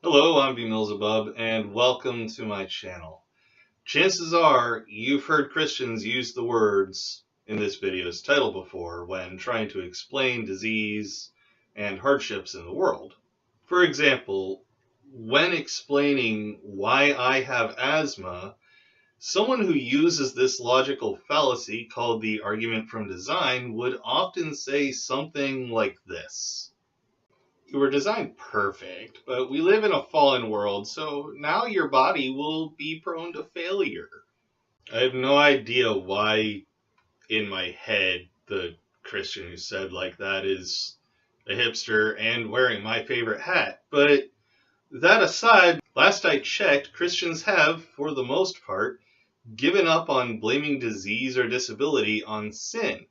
Hello, I'm BMillzebub, and welcome to my channel. Chances are you've heard Christians use the words in this video's title before when trying to explain disease and hardships in the world. For example, when explaining why I have asthma, someone who uses this logical fallacy called the argument from design would often say something like this. You were designed perfect, but we live in a fallen world, so now your body will be prone to failure. I have no idea why in my head the Christian who said like that is a hipster and wearing my favorite hat. But that aside, last I checked, Christians have, for the most part, given up on blaming disease or disability on sin.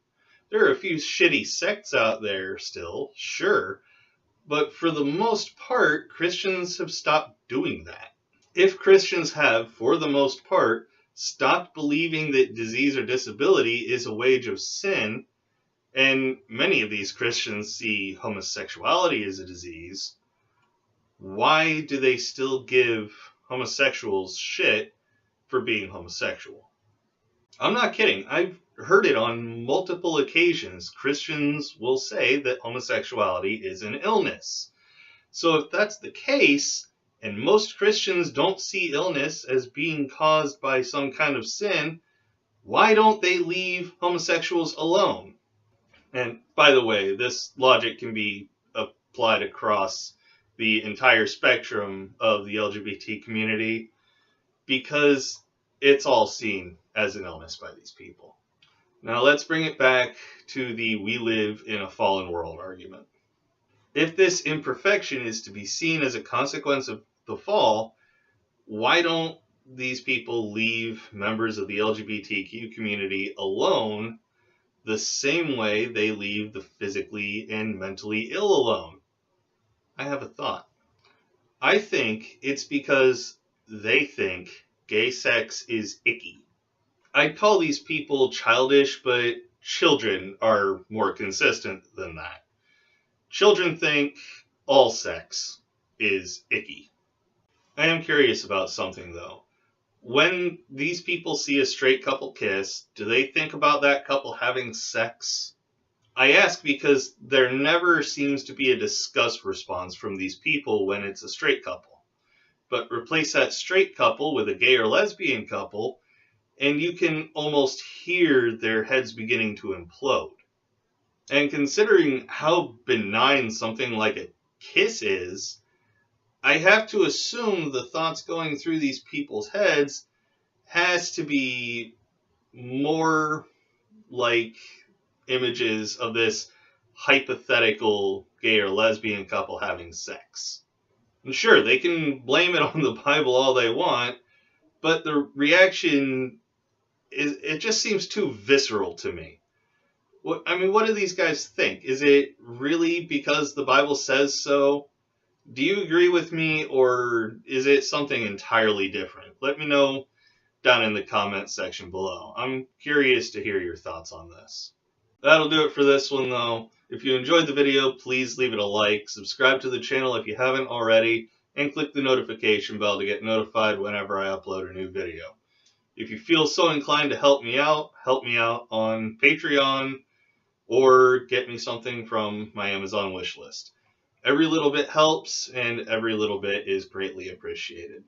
There are a few shitty sects out there still, sure, but for the most part, Christians have stopped doing that. If Christians have, for the most part, stopped believing that disease or disability is a wage of sin, and many of these Christians see homosexuality as a disease, why do they still give homosexuals shit for being homosexual? I'm not kidding. I've heard it on multiple occasions. Christians will say that homosexuality is an illness. So if that's the case, and most Christians don't see illness as being caused by some kind of sin, why don't they leave homosexuals alone? And by the way, this logic can be applied across the entire spectrum of the LGBT community because it's all seen as an illness by these people. Now let's bring it back to the we live in a fallen world argument. If this imperfection is to be seen as a consequence of the fall, why don't these people leave members of the LGBTQ community alone the same way they leave the physically and mentally ill alone? I have a thought. I think it's because they think gay sex is icky. I'd call these people childish, but children are more consistent than that. Children think all sex is icky. I am curious about something though. When these people see a straight couple kiss, do they think about that couple having sex? I ask because there never seems to be a disgust response from these people when it's a straight couple. But replace that straight couple with a gay or lesbian couple, and you can almost hear their heads beginning to implode. And considering how benign something like a kiss is, I have to assume the thoughts going through these people's heads has to be more like images of this hypothetical gay or lesbian couple having sex. And sure, they can blame it on the Bible all they want, but the reaction it just seems too visceral to me. What do these guys think? Is it really because the Bible says so? Do you agree with me, or is it something entirely different? Let me know down in the comments section below. I'm curious to hear your thoughts on this. That'll do it for this one, though. If you enjoyed the video, please leave it a like, subscribe to the channel if you haven't already, and click the notification bell to get notified whenever I upload a new video. If you feel so inclined to help me out on Patreon or get me something from my Amazon wish list. Every little bit helps, and every little bit is greatly appreciated.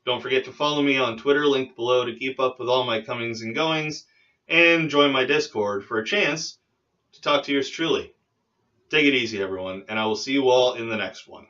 Don't forget to follow me on Twitter, linked below, to keep up with all my comings and goings, and join my Discord for a chance to talk to yours truly. Take it easy, everyone, and I will see you all in the next one.